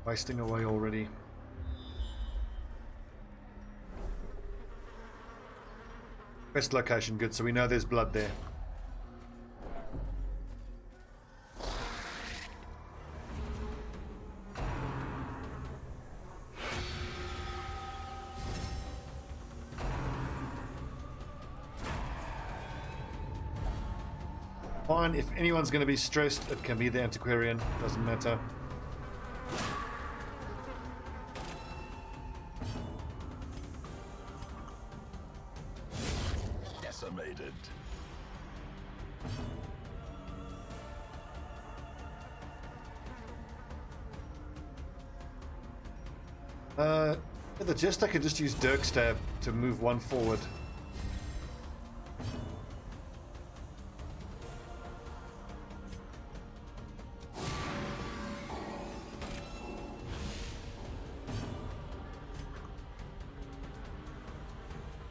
Wasting away already. Best location, good, so we know there's blood there. Fine, if anyone's going to be stressed, it can be the antiquarian, doesn't matter. Decimated. The jester can just use Dirk Stab to move one forward.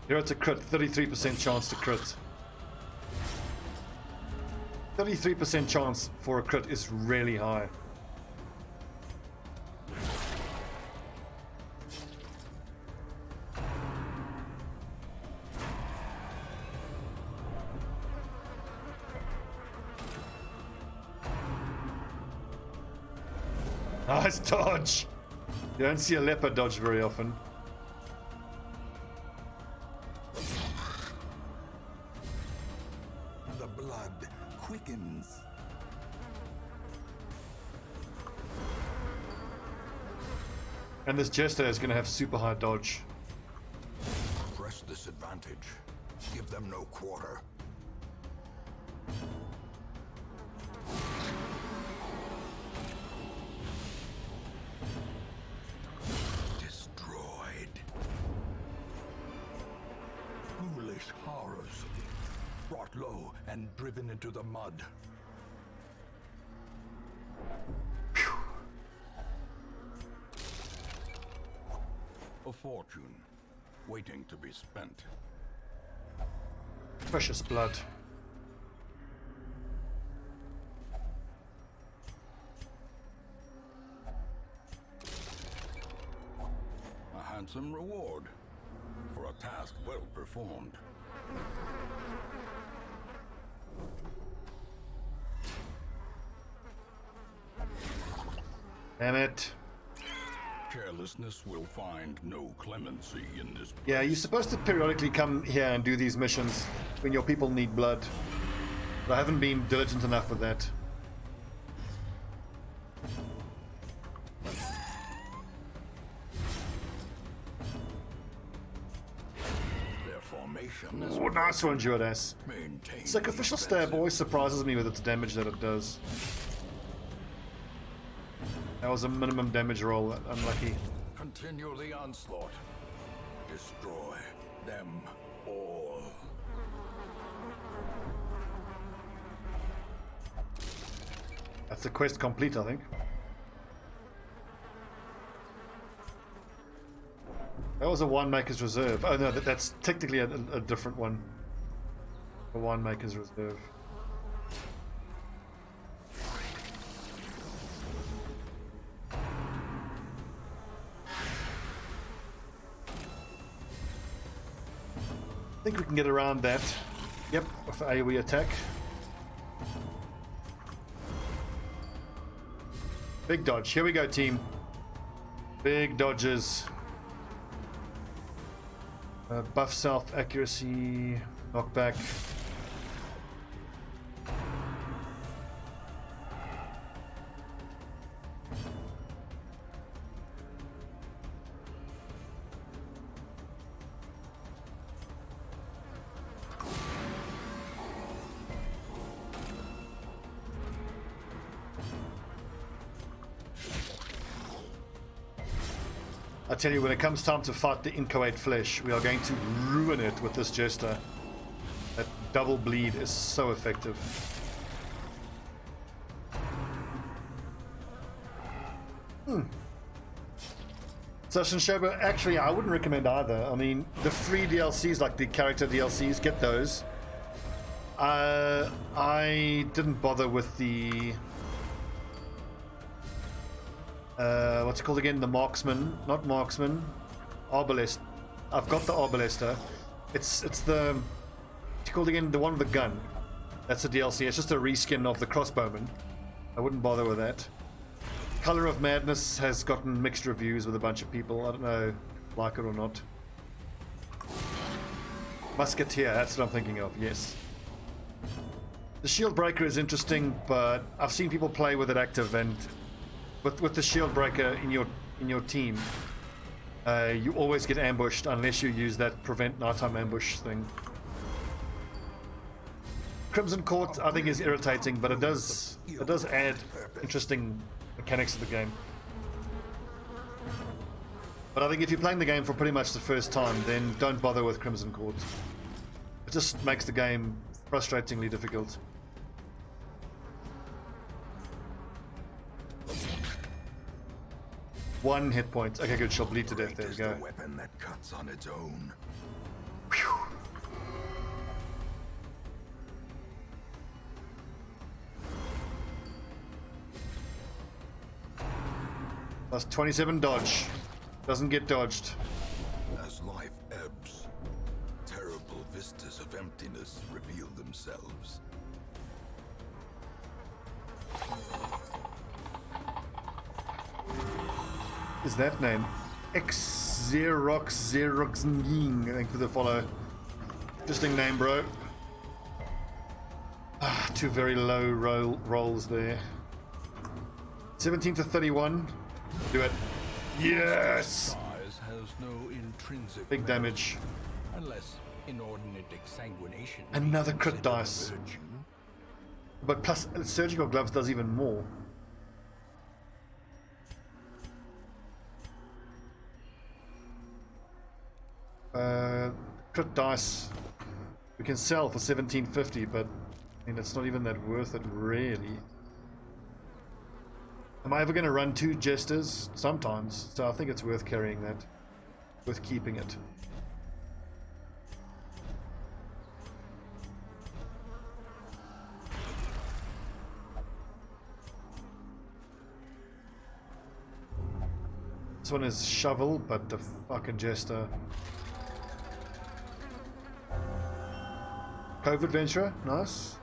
Here it's a crit, 33% chance to crit. 33% chance for a crit is really high. Nice dodge! You don't see a leopard dodge very often. The blood quickens. And this jester is going to have super high dodge. Press this advantage. Give them no quarter. Destroyed. Foolish horrors. Brought low and driven into the mud. A fortune waiting to be spent. Precious blood. A handsome reward for a task well performed. Damn it. Carelessness will find no clemency in this place. Yeah, you're supposed to periodically come here and do these missions when your people need blood. But I haven't been diligent enough with that. Their formation is Oh, nice one, Jordas. maintained. Sacrificial Stab always surprises me with its damage that it does. That was a minimum damage roll, unlucky. Continue the onslaught. Destroy them all. That's the quest complete, I think. That was a Winemaker's Reserve. Oh no, that's technically a different one. A Winemaker's Reserve. I think we can get around that. Yep, with the AoE attack. Big dodge. Here we go, team. Big dodges. Buff self, accuracy, knockback. I tell you, when it comes time to fight the inchoate flesh, we are going to ruin it with this jester. That double bleed is so effective. So Shinshoba, actually, I wouldn't recommend either. I mean, the free DLCs, like the character DLCs, get those. I didn't bother with the What's it called again? The marksman, not marksman, arbalest. I've got the arbalister. It's the, what's it called again? The one with the gun. That's a DLC. It's just a reskin of the crossbowman. I wouldn't bother with that. Color of Madness has gotten mixed reviews with a bunch of people. I don't know, like it or not. Musketeer, that's what I'm thinking of, yes. The shield breaker is interesting, but I've seen people play with it active, and with the shield breaker in your team, you always get ambushed unless you use that prevent nighttime ambush thing. Crimson Court, I think, is irritating, but it does add interesting mechanics to the game. But I think if you're playing the game for pretty much the first time, then don't bother with Crimson Court. It just makes the game frustratingly difficult. One hit point. Okay, good. She'll bleed to death. There we go. Weapon that cuts on its own. Whew. Plus 27 dodge. Doesn't get dodged. As life ebbs, terrible vistas of emptiness reveal themselves. Is that name? Xeroxing. Thank you for the follow. Interesting name, bro. Ah, two very low rolls there. 17 to 31. Do it. Yes! Size has no intrinsic Big damage. unless inordinate exsanguination. Another crit dice. But plus surgical gloves does even more. Crit dice we can sell for 1750, but I mean it's not even that worth it really. Am I ever going to run two jesters? Sometimes, so I think it's worth carrying that, worth keeping it. This one is shovel, but the fucking jester. Cove adventurer, nice.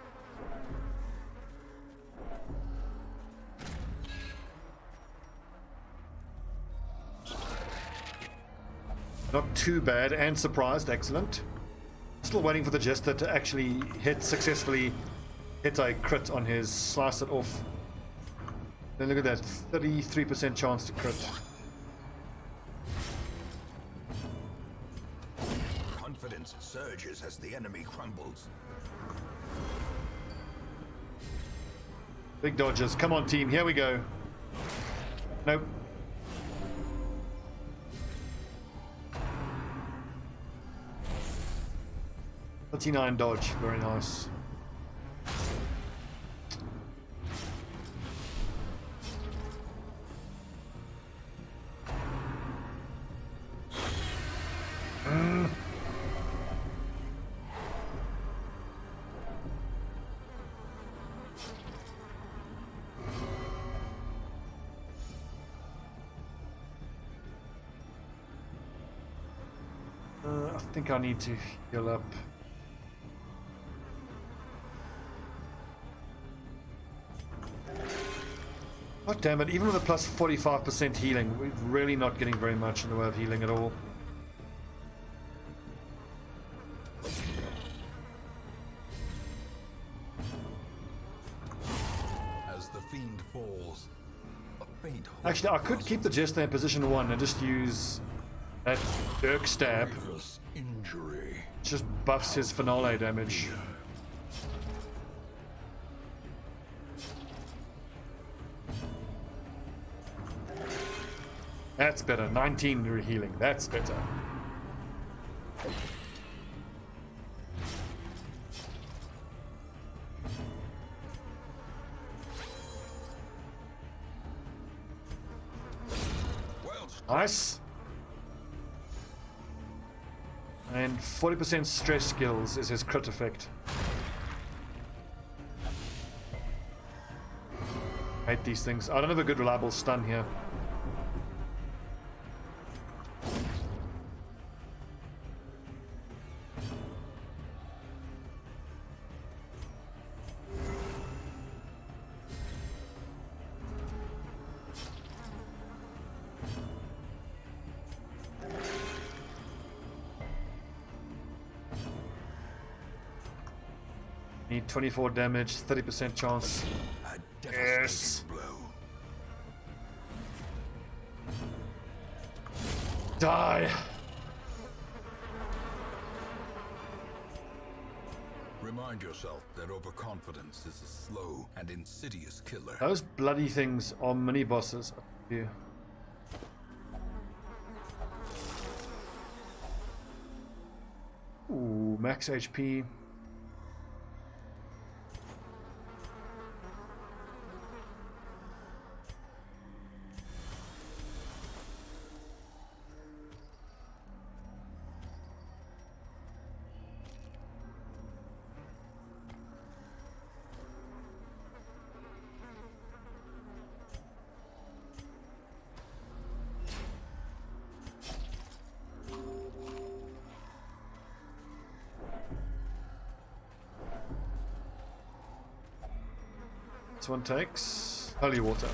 Not too bad, and surprised, excellent. Still waiting for the jester to actually successfully hit a crit on his slice it off. Then look at that, 33% chance to crit. Confidence surges as the enemy crumbles. Big dodges, come on team, here we go. Nope. $39 dodge, very nice. I think I need to heal up. God damn it, even with a plus 45% healing, we're really not getting very much in the way of healing at all. As the fiend falls, a faint Actually, I could keep the Jester in position 1 and just use that Dirk Stab. injury. It just buffs his finale damage. That's better. 19 healing. That's better. Nice. And 40% stress skills is his crit effect. Hate these things. I don't have a good reliable stun here. need 24 damage, 30% chance. A Yes. devastating blow. Die! Remind yourself that overconfidence is a slow and insidious killer. Those bloody things are mini bosses. Yeah. Ooh, max HP. This one takes holy water.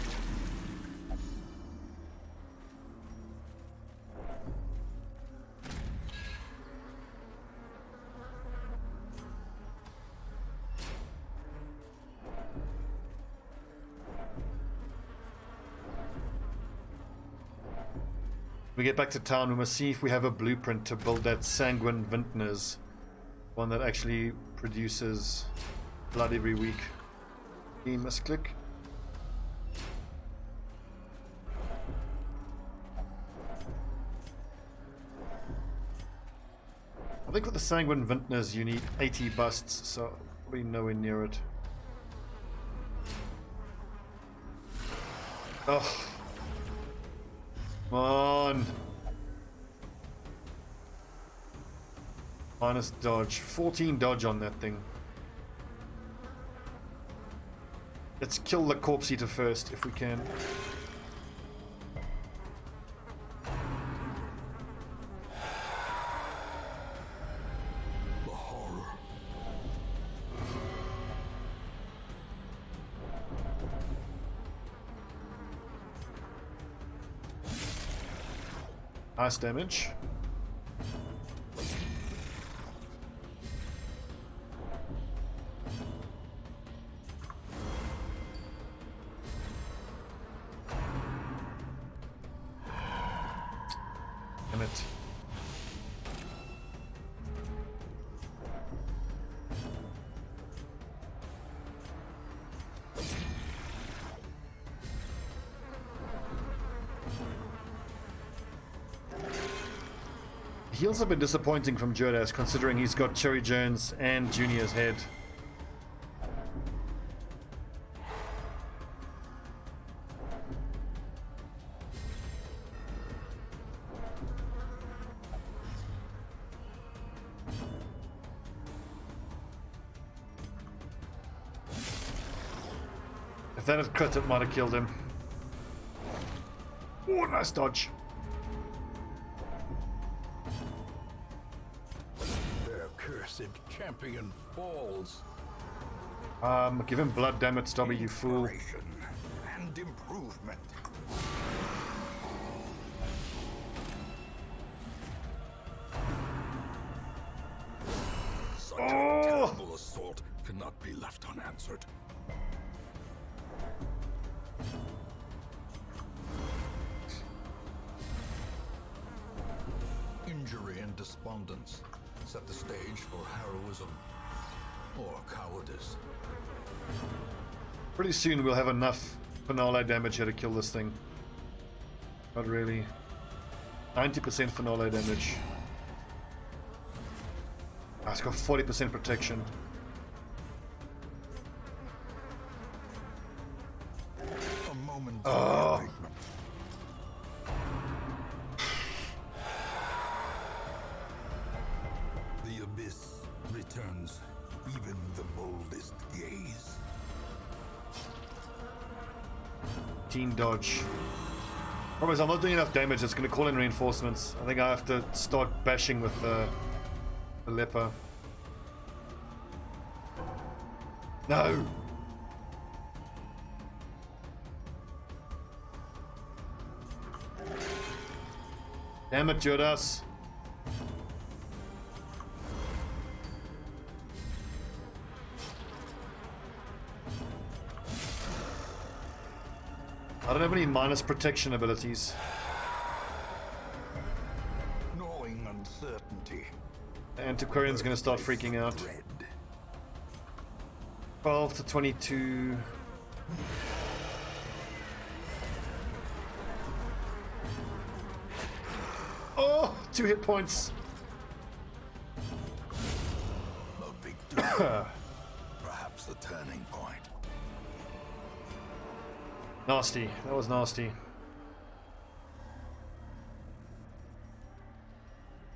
When we get back to town, we must see if we have a blueprint to build that sanguine vintners, one that actually produces blood every week. We must click. I think with the sanguine vintners you need 80 busts, so probably nowhere near it. Oh, come on! Minus dodge, 14 dodge on that thing. Let's kill the corpse eater first, if we can. The horror. Nice damage. Damn it. Heals have been disappointing from Jodas, considering he's got Cherry Jones and Junior's head. If that had crit, it might have killed him. Oh, nice dodge. Their cursed champion falls. Give him blood, damn it, Stobbie, you fool. Narration and improvement. Such a terrible assault cannot be left unanswered. Injury and despondence set the stage for heroism or cowardice. Pretty soon we'll have enough finale damage here to kill this thing. Not really. 90% finale damage. Ah, it's got 40% protection. A moment Oh. of enlightenment. The abyss returns even the boldest gaze. Team dodge. Problem is, I'm not doing enough damage. It's going to call in reinforcements. I think I have to start bashing with the leper. No! Damn it, Judas. I don't have any minus protection abilities. Gnawing uncertainty. The Antiquarian's going to start freaking out. 12 to 22. Oh, 2 hit points. A victory. Perhaps the turning point. Nasty. That was nasty.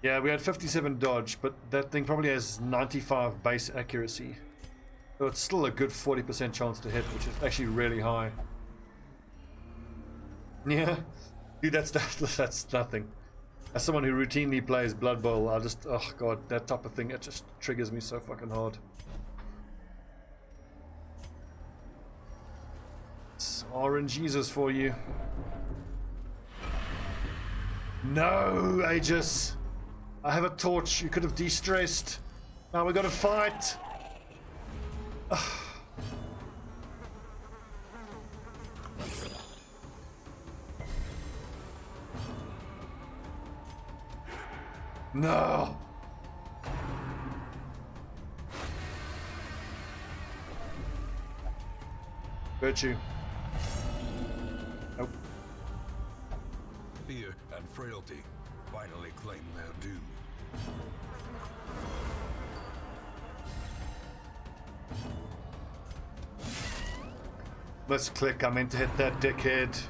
Yeah, we had 57 dodge, but that thing probably has 95 base accuracy. So it's still a good 40% chance to hit, which is actually really high. Yeah. Dude, that's nothing. As someone who routinely plays Blood Bowl, I just, oh god, that type of thing, it just triggers me so fucking hard. It's RNGesus for you. No, Aegis. I have a torch. You could have de-stressed. Now we gotta fight. No. Virtue. Nope. Fear and frailty finally claim their due. Let's click. I meant to hit that dickhead.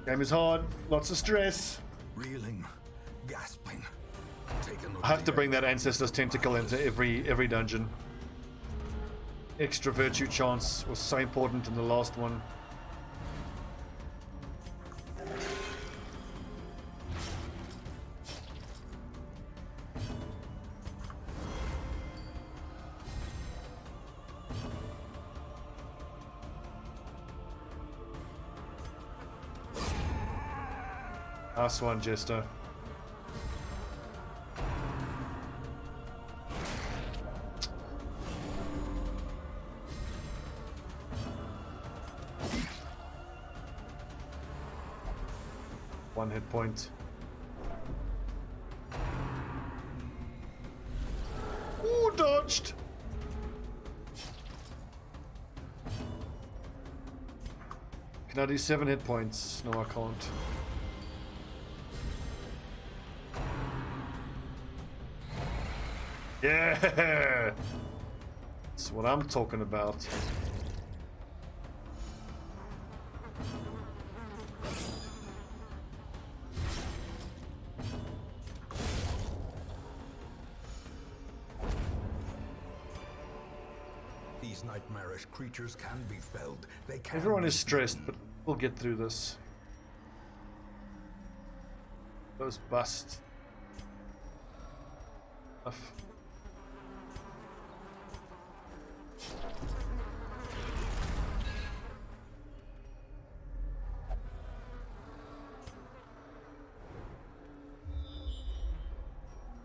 Game is hard. Lots of stress. Reeling, gasping, taken I have to bring that Ancestor's Tentacle into every dungeon. Extra virtue chance was so important in the last one. Nice one, Jester. One hit point. Ooh, dodged! Can I do 7 hit points? No, I can't. Yeah! That's what I'm talking about. These nightmarish creatures can be felled. They can. Everyone is stressed, but we'll get through this. Those bust.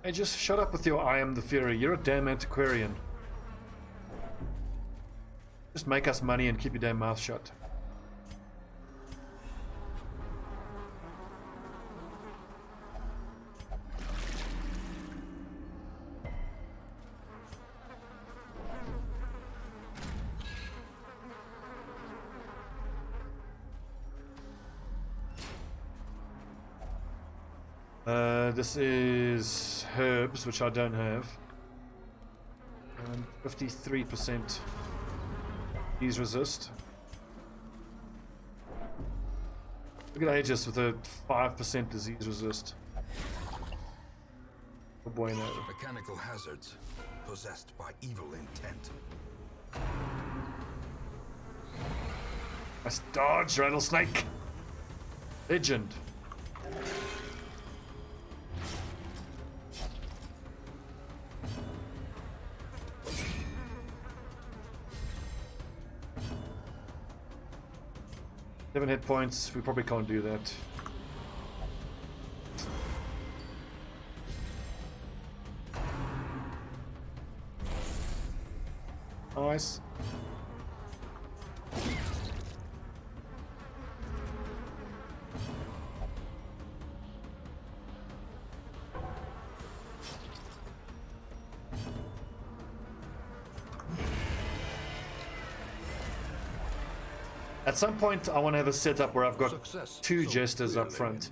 Hey, just shut up with your I am the Fury. You're a damn antiquarian. Just make us money and keep your damn mouth shut. This is herbs, which I don't have. And 53% disease resist. Look at Aegis with a 5% disease resist. Oh boy, no. Mechanical hazards possessed by evil intent. Nice dodge, rattlesnake. Legend. Seven hit points. We probably can't do that. Nice. At some point, I want to have a setup where I've got two jesters up front.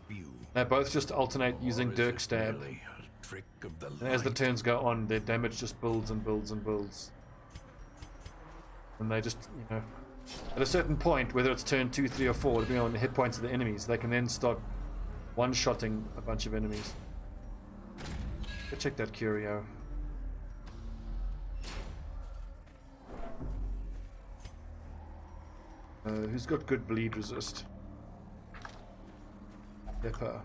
They both just alternate using Dirk Stab. And as the turns go on, their damage just builds and builds and builds. And they just, you know, at a certain point, whether it's turn 2, 3, or 4, depending on the hit points of the enemies, they can then start one-shotting a bunch of enemies. Go check that curio. Who's got good bleed resist? Pepper.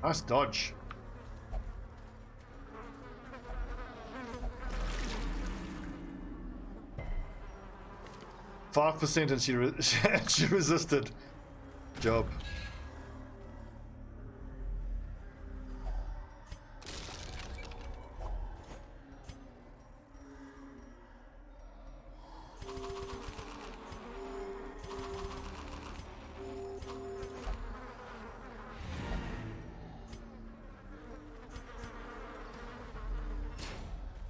Nice dodge. %, and she resisted. Job.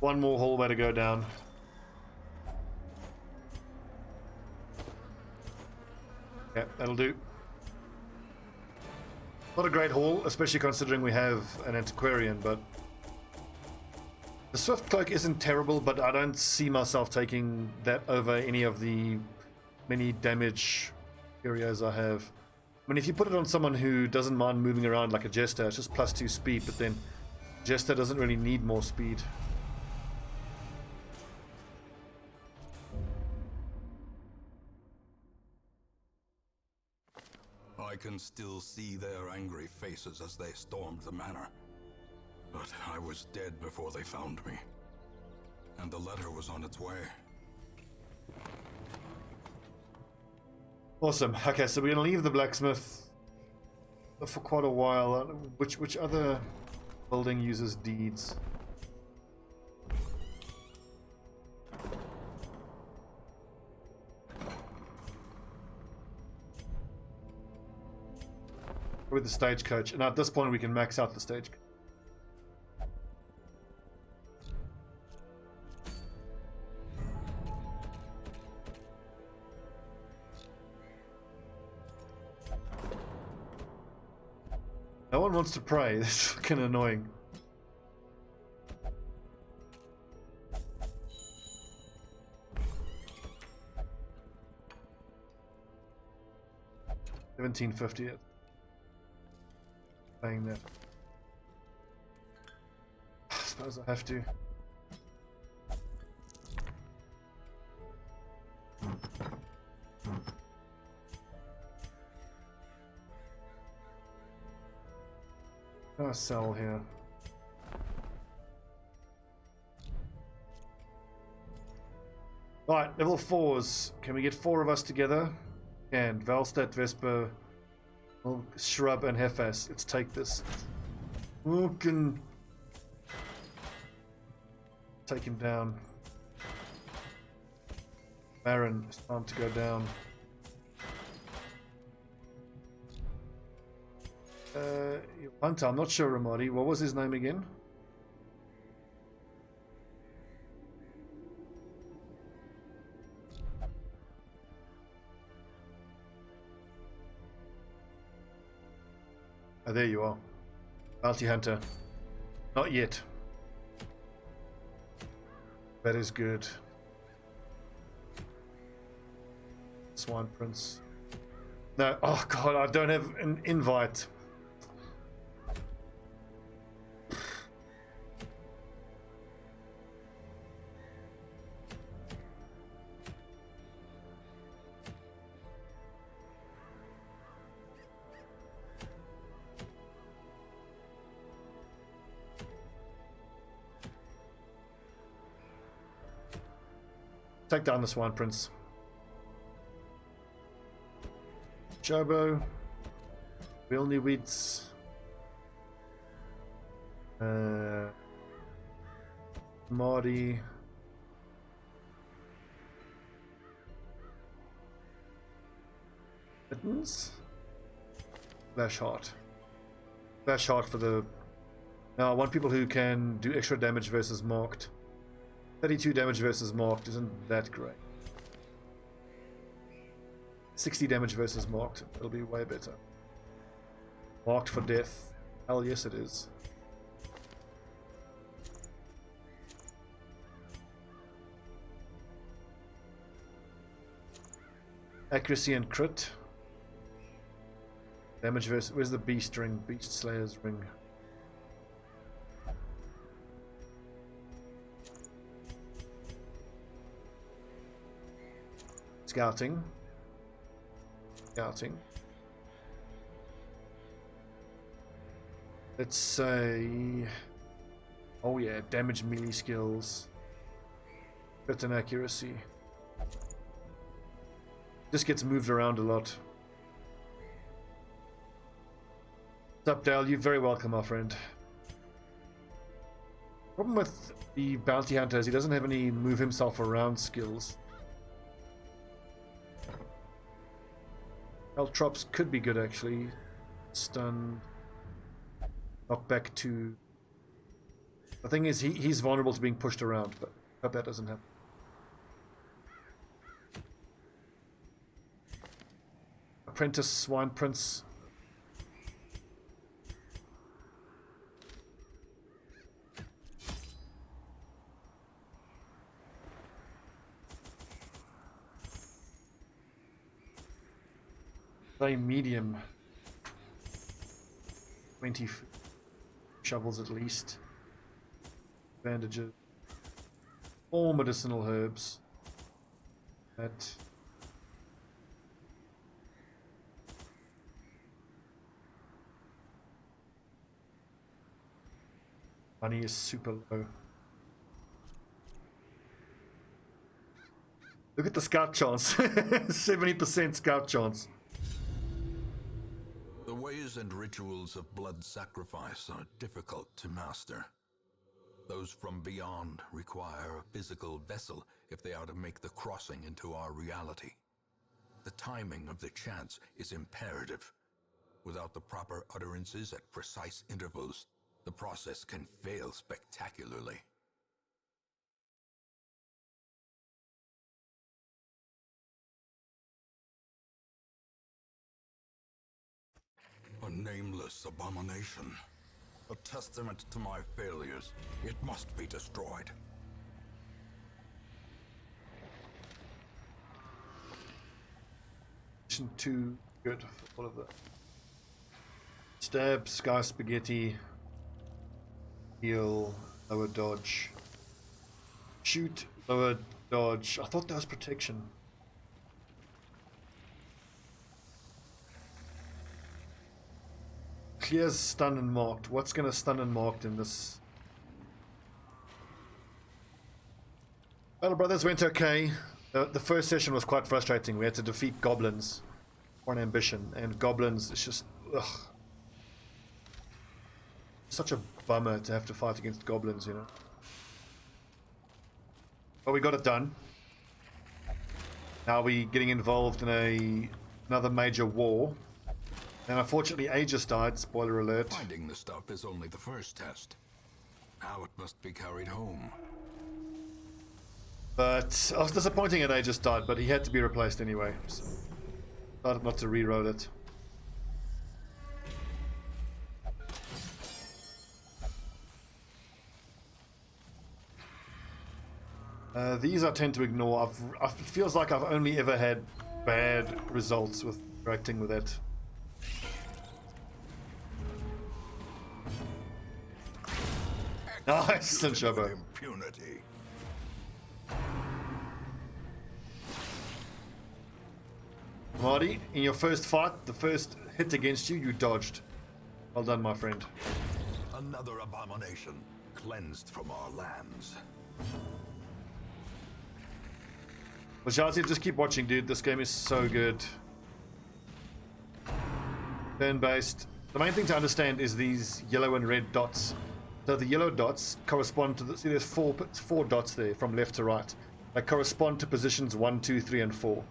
One more hallway to go down. Yeah, that'll do. Not a great haul, especially considering we have an antiquarian, but the Swift Cloak isn't terrible, but I don't see myself taking that over any of the many damage areas I have. I mean, if you put it on someone who doesn't mind moving around like a Jester, it's just +2 speed, but then Jester doesn't really need more speed. I can still see their angry faces as they stormed the manor. But I was dead before they found me. And the letter was on its way. Awesome. Okay, so we're gonna leave the blacksmith for quite a while. Which other building uses deeds? With the stagecoach, and at this point we can max out the stagecoach. No one wants to pray. This is fucking annoying. $17.50. Paying that. I suppose I have to. I'll sell here. Right, level 4s. Can we get 4 of us together? And Valstead, Vesper, Shrub, and Hefas. Let's take this. Who can take him down? Baron, it's time to go down. Hunter, I'm not sure, Ramadi. What was his name again? Oh, there you are. Bounty Hunter. Not yet. That is good. Swine Prince. No, oh god, I don't have an invite. take down the Swine Prince. Chobo. Wilneyweeds. Marty. Mittens. Flashheart. Flashheart for the... Now I want people who can do extra damage versus marked. 32 damage versus marked isn't that great. 60 damage versus marked. It'll be way better. Marked for death. Hell yes it is. Accuracy and crit. Damage versus... Where's the beast ring? Beast Slayer's ring. Scouting. Scouting. Let's say... Oh yeah, damage melee skills. Crit and accuracy. Just gets moved around a lot. What's up, Dale? You're very welcome, my friend. Problem with the bounty hunter is he doesn't have any move himself around skills. Caltrops could be good actually. Stun. Knock back to... The thing is he's vulnerable to being pushed around, but I hope that doesn't happen. Apprentice Swine Prince. Play medium. 20 shovels at least. Bandages. All medicinal herbs. That. Money is super low. Look at the scout chance. 70% scout chance. The ways and rituals of blood sacrifice are difficult to master. Those from beyond require a physical vessel if they are to make the crossing into our reality. The timing of the chants is imperative. Without the proper utterances at precise intervals, the process can fail spectacularly. A nameless abomination. A testament to my failures. It must be destroyed. Too good for all of that. Stab, Sky Spaghetti. Heal, lower dodge. Shoot, lower dodge. I thought that was protection. Clears stun and marked. What's gonna stun and marked in this? Battle Brothers went okay. The first session was quite frustrating. We had to defeat goblins for an ambition, and goblins is just ugh. Such a bummer to have to fight against goblins, you know. But we got it done. Now we're getting involved in another major war. And unfortunately Aegis died, spoiler alert. Finding the stuff is only the first test. Now it must be carried home. But I was disappointing that Aegis died, but he had to be replaced anyway. So decided not to re-roll it. These I tend to ignore. It feels like I've only ever had bad results with interacting with that. Nice, Shobo. Impunity. Marty, in your first fight, the first hit against you, you dodged. Well done, my friend. Another abomination cleansed from our lands. Well, Shazzy, just keep watching, dude. This game is so good. Turn-based. The main thing to understand is these yellow and red dots. So the yellow dots correspond to the... See, there's four dots there from left to right. They correspond to positions 1, 2, 3, and 4.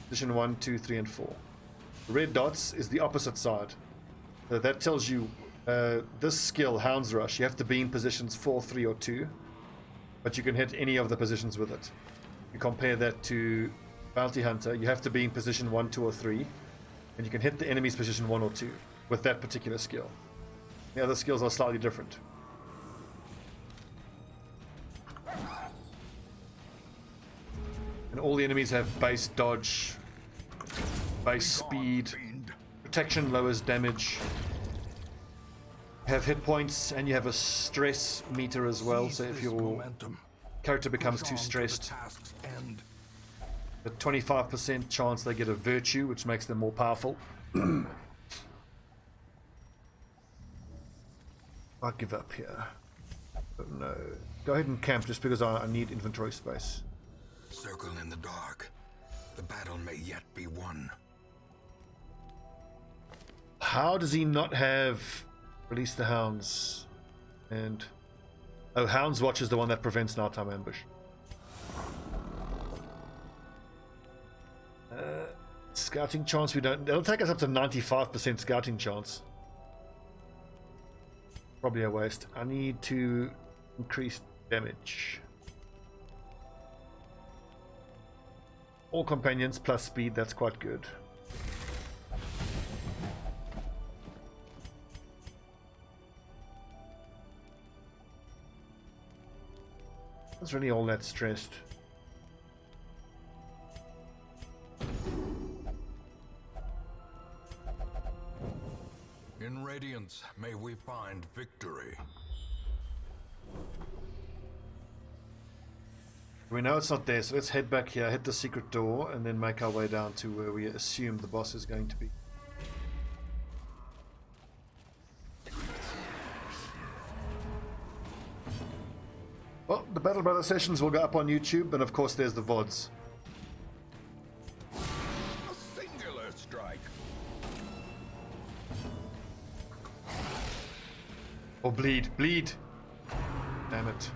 Position 1, 2, 3, and 4. The red dots is the opposite side. So that tells you this skill, Hound's Rush, you have to be in positions 4, 3, or 2. But you can hit any of the positions with it. You compare that to Bounty Hunter, you have to be in position 1, 2, or 3. And you can hit the enemy's position 1 or 2 with that particular skill. The other skills are slightly different. And all the enemies have base dodge, base speed, protection lowers damage, have hit points, and you have a stress meter as well, so if your character becomes too stressed, a 25% chance they get a virtue, which makes them more powerful. I'll give up here. But no. Go ahead and camp just because I need inventory space. Circle in the dark. The battle may yet be won. How does he not have release the hounds? And oh, Hound's Watch is the one that prevents nighttime ambush. Scouting chance we don't. It'll take us up to 95% scouting chance. Probably a waste. I need to increase damage. All companions plus speed, that's quite good. That's really all that stressed. In Radiance, may we find victory. We know it's not there, so let's head back here, hit the secret door, and then make our way down to where we assume the boss is going to be. Well, the Battle Brother sessions will go up on YouTube, and of course there's the VODs. A singular strike. Or bleed, bleed! Damn it.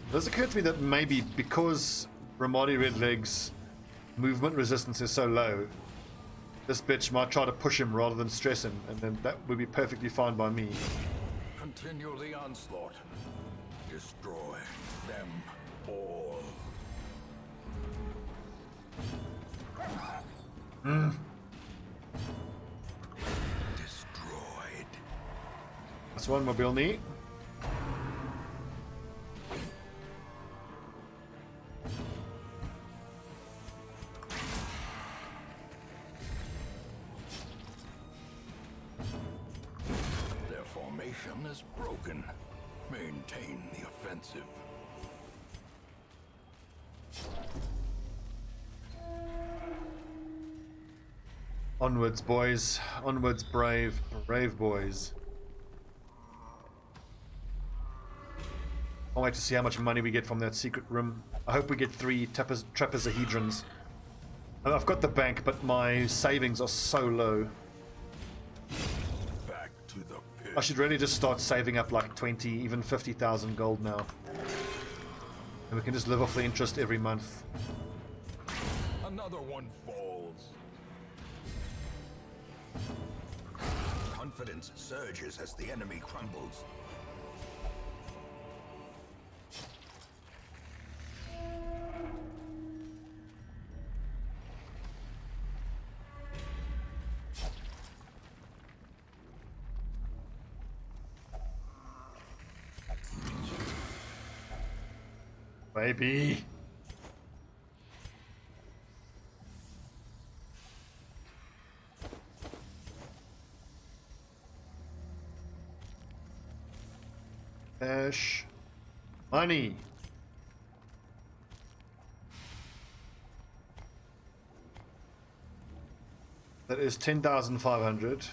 It does occur to me that maybe because Ramadi Redleg's movement resistance is so low, this bitch might try to push him rather than stress him, and then that would be perfectly fine by me. Continue the onslaught. Destroy them all. Destroyed. That's one mobility. Their formation is broken. Maintain the offensive. Onwards, boys. Onwards, brave boys. I'll wait to see how much money we get from that secret room. I hope we get 3 trapezohedrons. I've got the bank, but my savings are so low. Back to the pit. I should really just start saving up like 20, even 50,000 gold now. And we can just live off the interest every month. Another one falls. Confidence surges as the enemy crumbles. Baby. Cash. Money. That is 10,500.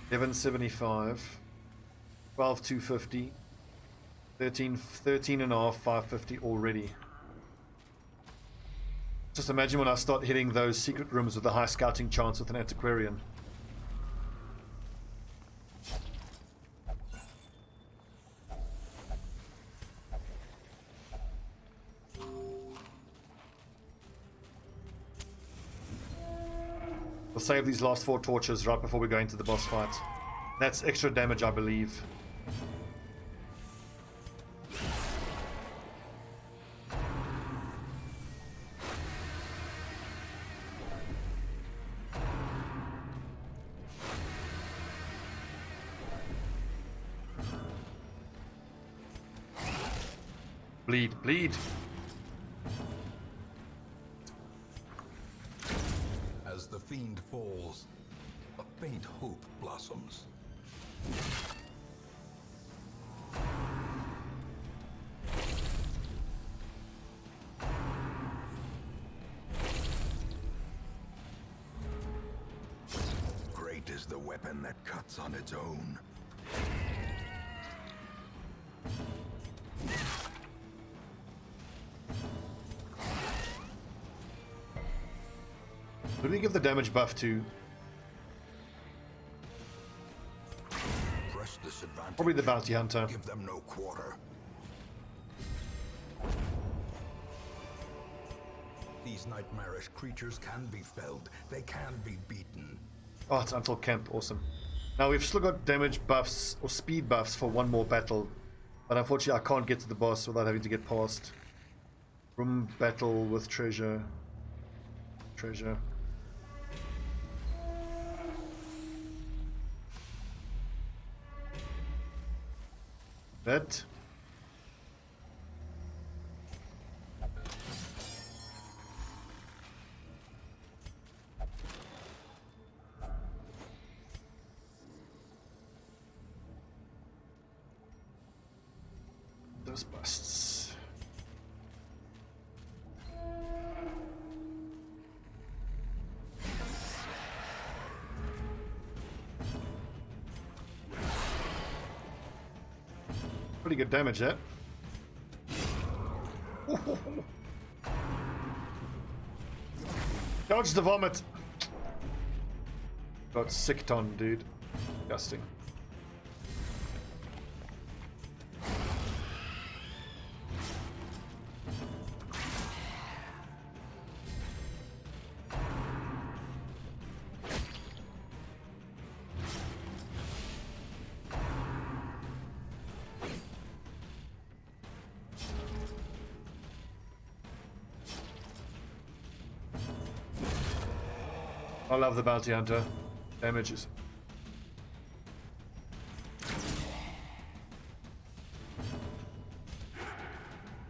1175, 12 250, 13 and a half 550 already. Just imagine when I start hitting those secret rooms with a high scouting chance with an antiquarian. We'll save these last 4 torches right before we go into the boss fight. That's extra damage, I believe. Bleed, bleed. As the fiend falls, a faint hope blossoms. Great is the weapon that cuts on its own. Who do we give the damage buff to? Press disadvantage. Probably the bounty hunter. Give them no quarter. These nightmarish creatures can be felled. They can be beaten. Oh, it's until camp. Awesome. Now we've still got damage buffs or speed buffs for one more battle, but unfortunately I can't get to the boss without having to get past. Room battle with treasure. Treasure. That. Those busts. Pretty good damage there. Dodge the vomit. Got sick ton, dude. Disgusting. I love the bounty hunter. Damages.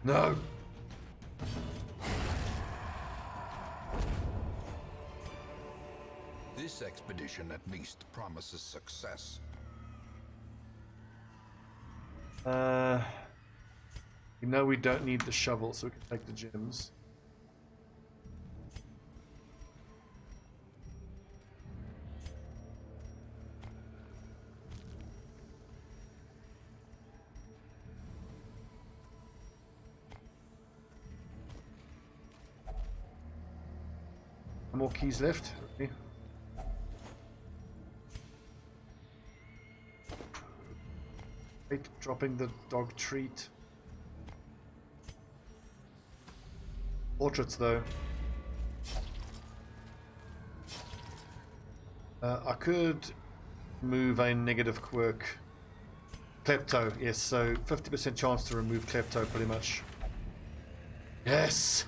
No. This expedition at least promises success. You know we don't need the shovel, so we can take the gems. More keys left. Okay. Hate dropping the dog treat. Portraits though. I could move a negative quirk. Klepto, yes, so 50% chance to remove Klepto pretty much. Yes!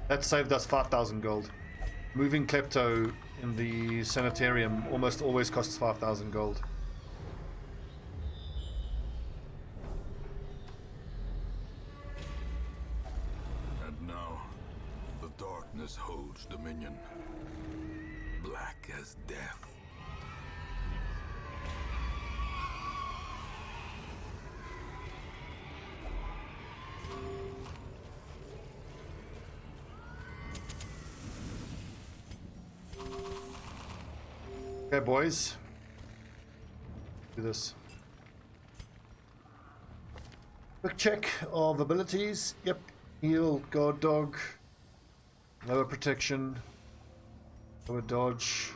That saved us 5,000 gold. Moving Klepto in the sanitarium almost always costs 5,000 gold. And now, the darkness holds dominion. Black as death. Okay, boys. Do this. Quick check of abilities. Yep. Heal, guard dog. Lower protection. Lower dodge.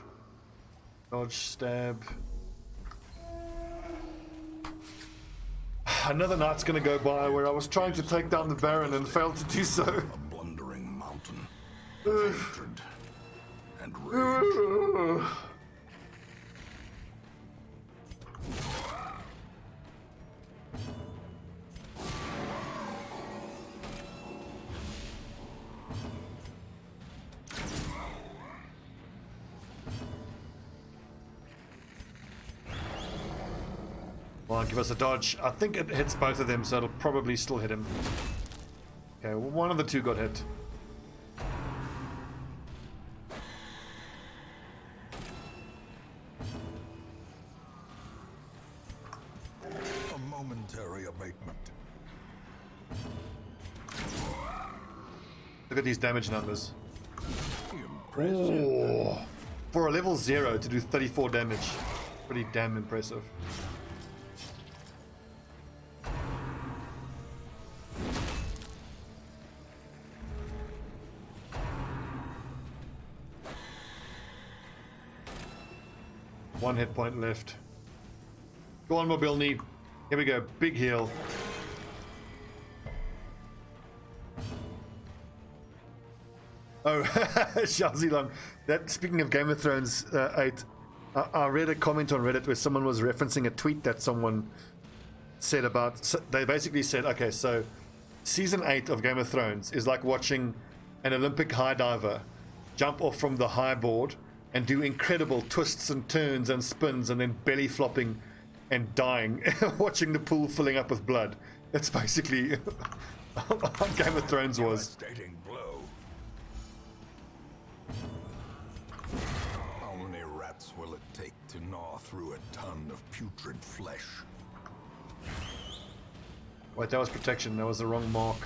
Dodge, stab. Another night's gonna go by where I was trying to take down the Baron and failed to do so. A blundering mountain of hatred and rage. Well, give us a dodge. I think it hits both of them, so it'll probably still hit him. Okay, well, one of the two got hit. A momentary abatement. Look at these damage numbers. Impressive. Oh, for a level 0 to do 34 damage. Pretty damn impressive. One hit point left. Go on, Mobilny. Here we go. Big heal. Oh, Shazilon. That, speaking of Game of Thrones 8, I read a comment on Reddit where someone was referencing a tweet that someone said about. So they basically said, okay, so season 8 of Game of Thrones is like watching an Olympic high diver jump off from the high board and do incredible twists and turns and spins and then belly flopping and dying, watching the pool filling up with blood. That's basically what Game of Thrones was. Devastating blow. How many rats will it take to gnaw through a ton of putrid flesh? Wait, that was protection. That was the wrong mark.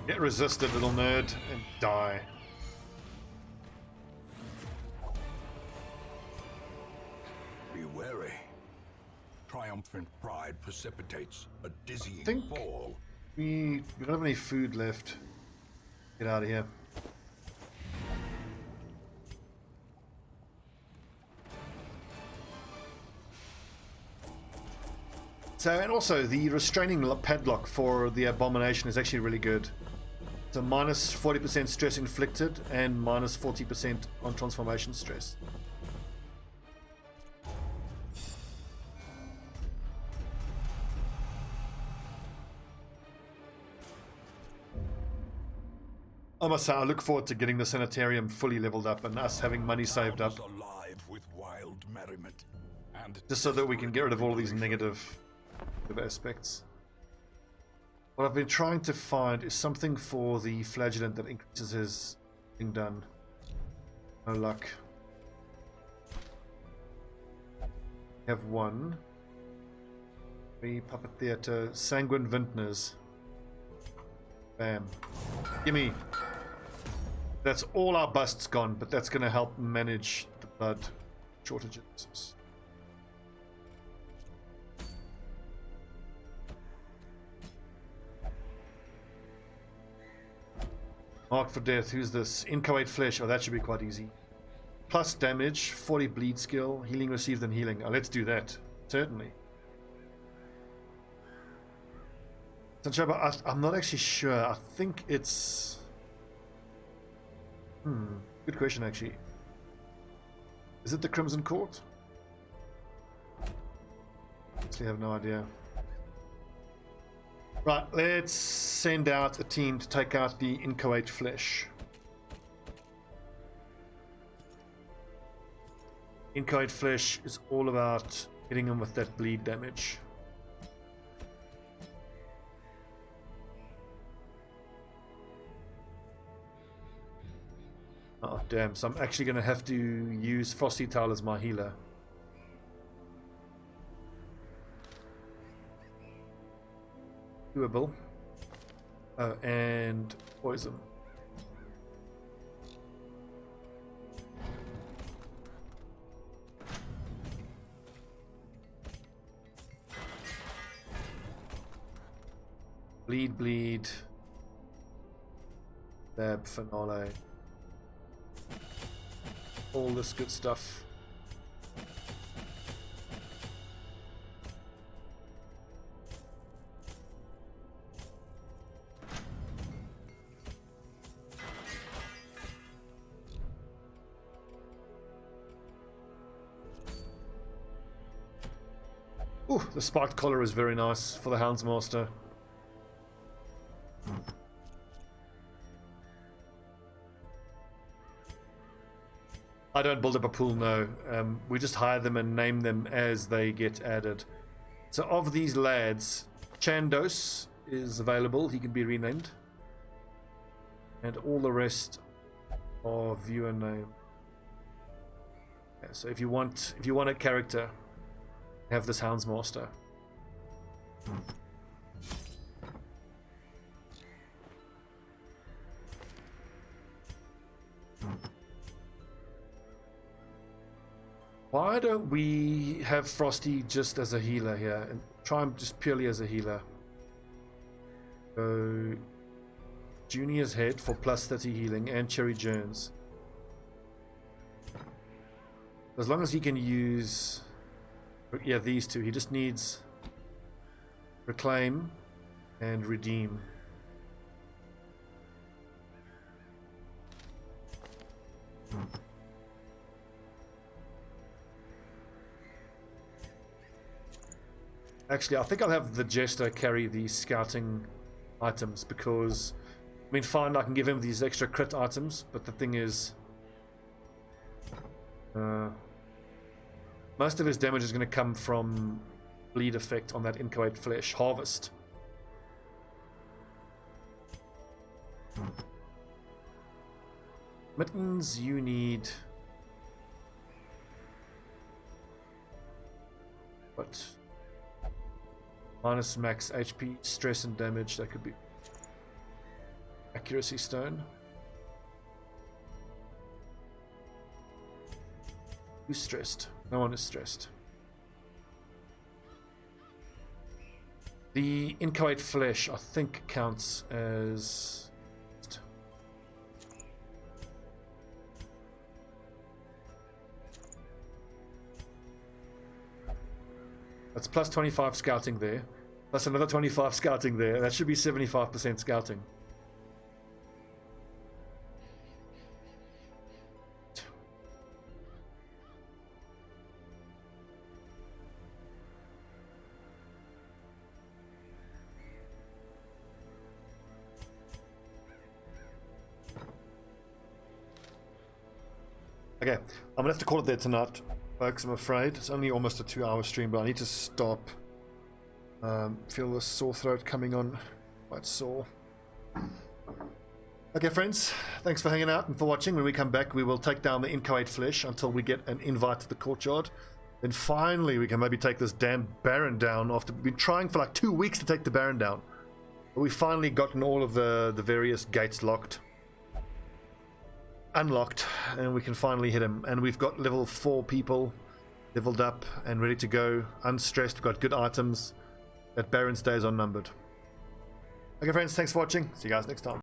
Get resisted, little nerd, and die. Be wary. Triumphant pride precipitates a dizzying Think- fall. We don't have any food left. Get out of here. So, and also the restraining padlock for the abomination is actually really good. So minus 40% stress inflicted and minus 40% on transformation stress. I must say, I look forward to getting the sanitarium fully leveled up and us having money saved up, Alive with wild merriment and just so that we can get rid of all these negative aspects. What I've been trying to find is something for the flagellant that increases his thing done. No luck. We have one. The puppet theater, sanguine vintners. Bam. Gimme. That's all our busts gone, but that's going to help manage the blood shortages. Marked for death. Who's this? Inchoate flesh. Oh, that should be quite easy. Plus damage, 40 bleed skill, healing received and healing. Oh, let's do that. Certainly. Sanchaba, I'm not actually sure. I think it's... Good question, actually. Is it the Crimson Court? Actually, I have no idea. Right, let's send out a team to take out the inchoate flesh. Inchoate flesh is all about hitting them with that bleed damage. Oh, damn, so I'm actually going to have to use Frosty Tile as my healer. Doable. Oh, and poison. Bleed, bleed. Lab, finale. All this good stuff. Ooh, the spiked collar is very nice for the Houndsmaster. I don't build up a pool, no. We just hire them and name them as they get added. So of these lads, Chandos is available. He can be renamed. And all the rest are viewer name. Yeah, so if you want a character, have this Houndsmaster. Why don't we have Frosty just as a healer here and try him just purely as a healer? So Junior's head for plus 30 healing and Cherry Jones. As long as he can use, yeah, these two. He just needs Reclaim and Redeem. Actually, I think I'll have the Jester carry the scouting items because, I mean, fine, I can give him these extra crit items, but the thing is, most of his damage is going to come from bleed effect on that inchoate flesh. Harvest. Mittens, you need... what? Minus max HP, stress and damage. That could be accuracy stone. Who's stressed? No one is stressed. The inchoate flesh, I think, counts as... That's plus 25 scouting there. Plus another 25 scouting there. That should be 75% scouting. Okay, I'm gonna have to call it there tonight, folks. I'm afraid it's only almost a 2-hour stream, but I need to stop. Feel the sore throat coming on, quite sore. Okay, friends, thanks for hanging out and for watching. When we come back, we will take down the inchoate flesh until we get an invite to the courtyard. Then finally, we can maybe take this damn Baron down after we've been trying for like 2 weeks to take the Baron down. But we've finally gotten all of the various gates unlocked, and we can finally hit him. And we've got level 4 people leveled up and ready to go, unstressed. We've got good items. That Baron's day is unnumbered. Okay, friends, thanks for watching. See you guys next time.